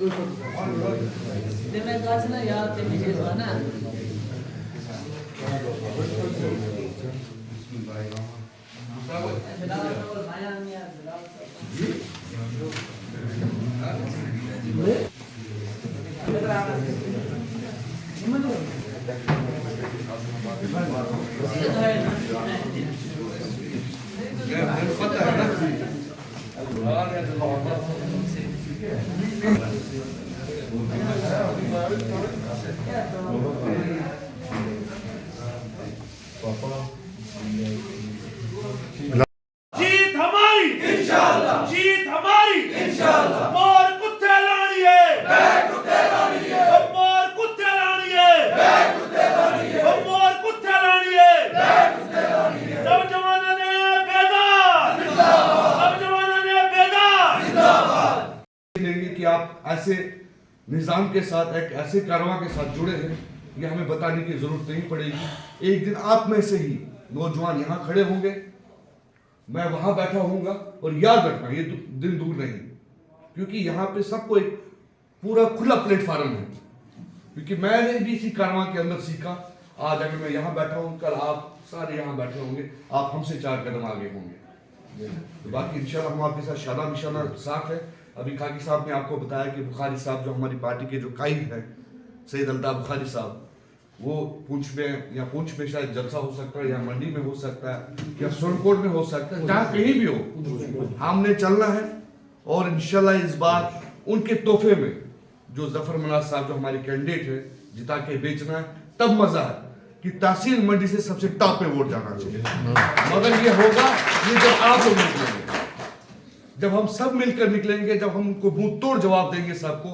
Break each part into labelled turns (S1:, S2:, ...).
S1: Demek kaçına ya temizliğiz bana.
S2: जीत हमारी इंशाल्लाह, जीत हमारी इंशाल्लाह। मोर कुत्ते लानिए, बैग कुत्ते लानिए, मोर कुत्ते लानिए, बैग कुत्ते लानिए, मोर कुत्ते लानिए, बैग कुत्ते लानिए। नौजवानों ने बेदार जिंदाबाद, नौजवानों ने बेदार जिंदाबाद।
S3: लेंगे कि आप ऐसे निज़ाम के साथ, एक ऐसे कारवां के साथ जुड़े हैं, ये हमें बताने की जरूरत नहीं पड़ेगी। एक दिन आप में से ही नौजवान यहाँ खड़े होंगे, मैं वहां बैठा होऊंगा, और याद रखना ये दिन दूर नहीं, क्योंकि यहाँ पे सबको एक पूरा खुला प्लेटफार्म है। क्योंकि मैंने भी इसी कारवां के अंदर सीखा। आज अगर मैं यहाँ बैठा हूँ, कल आप सारे यहाँ बैठे होंगे, आप हमसे 4 कदम आगे होंगे। तो बाकी इंशाल्लाह हम आपके साथ शादा निशाना साथ है। अभी खाकी साहब ने आपको बताया कि बुखारी साहब जो हमारी पार्टी के जो कायद हैं, सैयद अल्ताफ बुखारी साहब, वो पूंछ में शायद जलसा हो सकता है, या मंडी में हो सकता है, या सोनकोट में हो सकता है, जहाँ कहीं भी हो, हमने चलना है। और इंशाल्लाह इस बार उनके तोहफे में जो जफर मनाज साहब जो हमारे कैंडिडेट है, जिता के बेचना है, तब मजा है कि तहसील मंडी से सबसे टॉप पे वोट जाना चाहिए। मगर ये होगा ये जब आप लोग निकलेंगे, जब हम सब मिलकर निकलेंगे, जब हम उनको मुंह तोड़ जवाब देंगे सबको।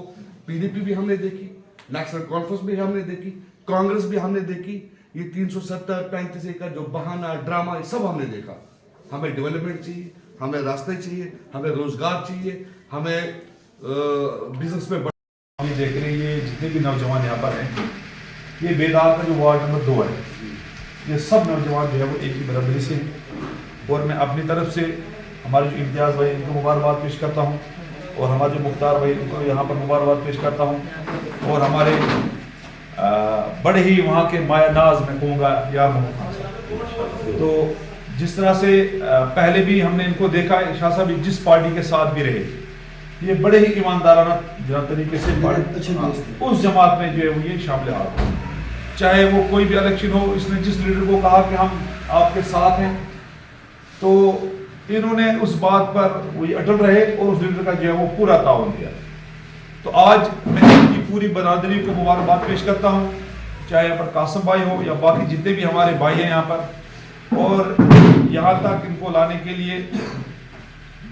S3: पीडीपी भी हमने देखी, नेशनल कॉन्फ्रेंस भी हमने देखी, कांग्रेस भी हमने देखी, ये 370-35 का जो बहाना ड्रामा, ये सब हमने देखा। हमें डेवलपमेंट चाहिए, हमें रास्ते चाहिए, हमें रोजगार चाहिए, हमें बिजनेस में
S4: हम देख रहे हैं ये जितने भी नौजवान यहाँ पर हैं, ये बेदार का जो वार्ड नंबर 2 है, ये सब नौजवान जो है वो एक ही बराबरी से हैं। और मैं अपनी तरफ से हमारे जो इम्तियाज़ भाई इनको मुबारकबाद पेश करता हूँ, और हमारे जो मुख्तार भाई इनको यहाँ पर मुबारकबाद पेश करता हूँ, और हमारे बड़े ही वहाँ के माया नाज में कहूँगा यार मोहम्मद खान साहब। तो जिस तरह से पहले भी हमने इनको देखा, शाह साहब जिस पार्टी के साथ भी रहे, ये बड़े ही ईमानदाराना तरीके से उस जमात में जो है वो ये शामिल हाल हो, चाहे वो कोई भी इलेक्शन हो। इसने जिस लीडर को कहा कि हम आपके साथ हैं, तो इन्होंने उस बात पर वही अटल रहे और उस लीडर का जो है वो पूरा ताउन दिया। तो आज मैं इनकी पूरी बरादरी को मुबारकबाद पेश करता हूँ, चाहे यहाँ पर कासिम भाई हो या बाकी जितने भी हमारे भाई हैं यहाँ पर। और यहाँ तक इनको लाने के लिए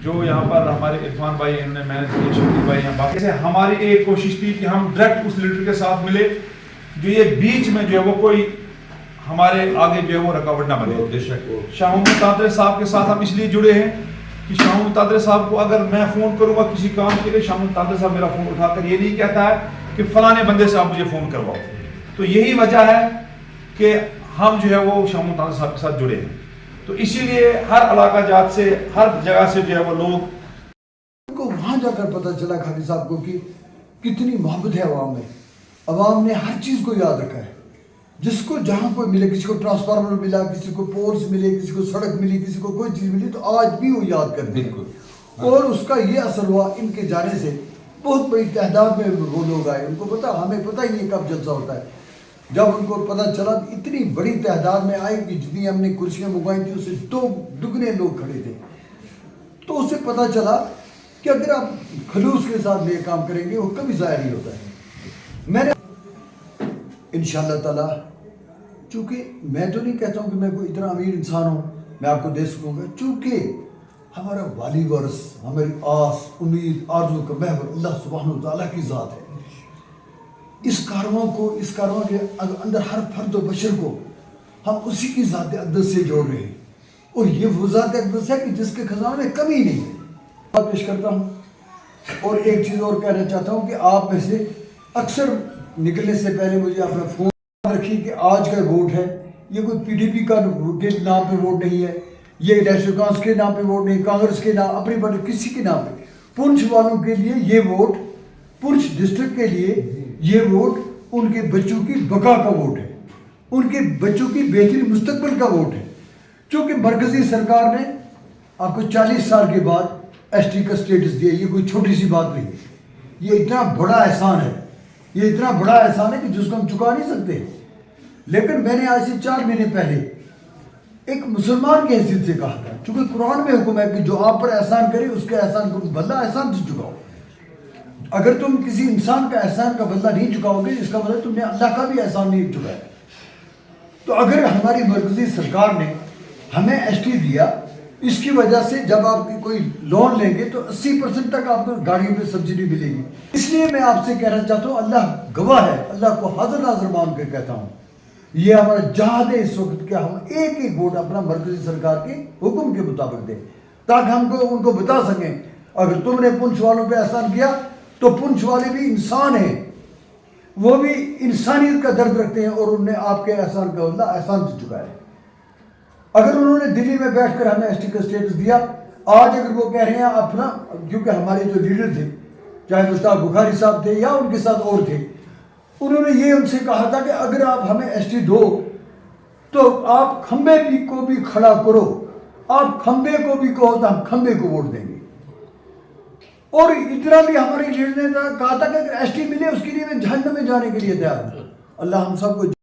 S4: जो यहाँ पर हमारे इरफान भाई इन्होंने मैनेज किया, शकील भाई यहाँ बाकी से हमारी एक कोशिश थी कि हम डायरेक्ट उस लीडर के साथ मिले, जो ये बीच में जो है वो कोई हमारे आगे जो है वो रुकावट ना बने। शाह मोहम्मद तादरे साहब के साथ हम इसलिए जुड़े हैं कि शाह मोहम्मद तादरे साहब को अगर मैं फ़ोन करूँगा किसी काम के लिए, शाह मोहम्मद तादरे साहब मेरा फ़ोन उठाकर ये नहीं कहता है कि फलाने बंदे से आप मुझे फ़ोन करवाओ। तो यही वजह है कि हम जो है वो शाह मोहम्मद तादरे साहब के साथ जुड़े हैं। तो इसीलिए हर इलाका जात से, हर जगह से जो है वो लोग
S5: को वहाँ जाकर पता चला खाकी साहब को कि कितनी मोहब्बत है अवाम में। अवाम ने हर चीज़ को याद रखा है, जिसको जहाँ कोई मिले, किसी को ट्रांसफार्मर मिला, किसी को पोल्स मिले, किसी को सड़क मिली, किसी को कोई चीज़ मिली, तो आज भी वो याद करते हैं। और उसका ये असर हुआ इनके जाने से, बहुत बड़ी तादाद में वो लोग आए। उनको पता, हमें पता ही नहीं कब जलसा होता है। जब उनको पता चला इतनी बड़ी तादाद में आए कि जितनी हमने कुर्सियाँ मंगवाई थी उससे 2 दुगने लोग खड़े थे। तो उससे पता चला कि अगर आप खलूस के साथ ये काम करेंगे वो कभी ज़ाया नहीं होता है। मैंने इंशाअल्लाह ताला, चूँकि मैं तो नहीं कहता हूँ कि मैं कोई इतना अमीर इंसान हूँ मैं आपको दे सकूँगा, चूँकि हमारा वाली वारस, हमारी आस, उम्मीद, आरज़ू का महवर अल्लाह सुब्हानहू व तआला की ज़ात है। इस कारवां के अंदर हर फर्द व बशर को हम उसी की ज़ात अक़दस से जोड़ रहे हैं, और ये वो ज़ात अक़दस है कि जिसके खजाने में कमी नहीं है। बात पेश करता हूँ, और एक चीज़ और कहना चाहता हूँ कि आप में से अक्सर निकलने से पहले मुझे अपना फ़ोन रखिए कि आज का वोट है, ये कोई पीडीपी का के नाम पे वोट नहीं है, ये नेशनल कांग्रेस के नाम पे वोट नहीं, कांग्रेस के नाम, अपनी पार्टी किसी के नाम पे। पुंछ वालों के लिए ये वोट पुंछ डिस्ट्रिक्ट के लिए ये वोट उनके बच्चों की बका का वोट है, उनके बच्चों की बेहतरीन मुस्तकबिल का वोट है। क्योंकि मरकजी सरकार ने आपको 40 साल के बाद एसटी का स्टेटस दिया, ये कोई छोटी सी बात नहीं है। ये इतना बड़ा एहसान है, ये इतना बड़ा एहसान है कि जिसको हम चुका नहीं सकते। लेकिन मैंने आज से 4 महीने पहले एक मुसलमान की हैसियत से कहा था, चूंकि कुरान में हुक्म है कि जो आप पर एहसान करे उसके एहसान को बदला एहसान से चुकाओ। अगर तुम किसी इंसान का एहसान का बदला नहीं चुकाओगे, इसका मतलब तुमने अल्लाह का भी एहसान नहीं चुकाया। तो अगर हमारी मरकजी सरकार ने हमें एसटी दिया, इसकी वजह से जब आप कोई लोन लेंगे तो 80% तक आपको गाड़ियों पे सब्सिडी मिलेगी। इसलिए मैं आपसे कहना चाहता हूँ, अल्लाह गवाह है, अल्लाह को हाजिर नाज़िर मान कर कहता हूँ, ये हमारा जहाद है इस वक्त कि हम एक एक वोट अपना मरकजी सरकार के हुक्म के मुताबिक दें, ताकि हमको उनको बता सकें अगर तुमने पुंछ वालों पे एहसान किया तो पुंछ वाले भी इंसान हैं, वो भी इंसानियत का दर्द रखते हैं और उन्होंने आपके एहसान का बदला एहसान से चुकाया है। अगर उन्होंने दिल्ली में बैठकर हमें एसटी का स्टेटस दिया, आज अगर वो कह रहे हैं अपना, क्योंकि हमारे जो लीडर थे, चाहे मुश्ताक बुखारी साहब थे या उनके साथ और थे, उन्होंने ये उनसे कहा था कि अगर आप हमें एसटी दो तो आप खंबे को भी खड़ा करो, आप खंबे को भी कहो तो हम खंबे को वोट देंगे। और इतना भी हमारे लीडर ने कहा था कि अगर एसटी मिले उसके लिए मैं जहन्नम में जाने के लिए तैयार हूँ। अल्लाह हम सबको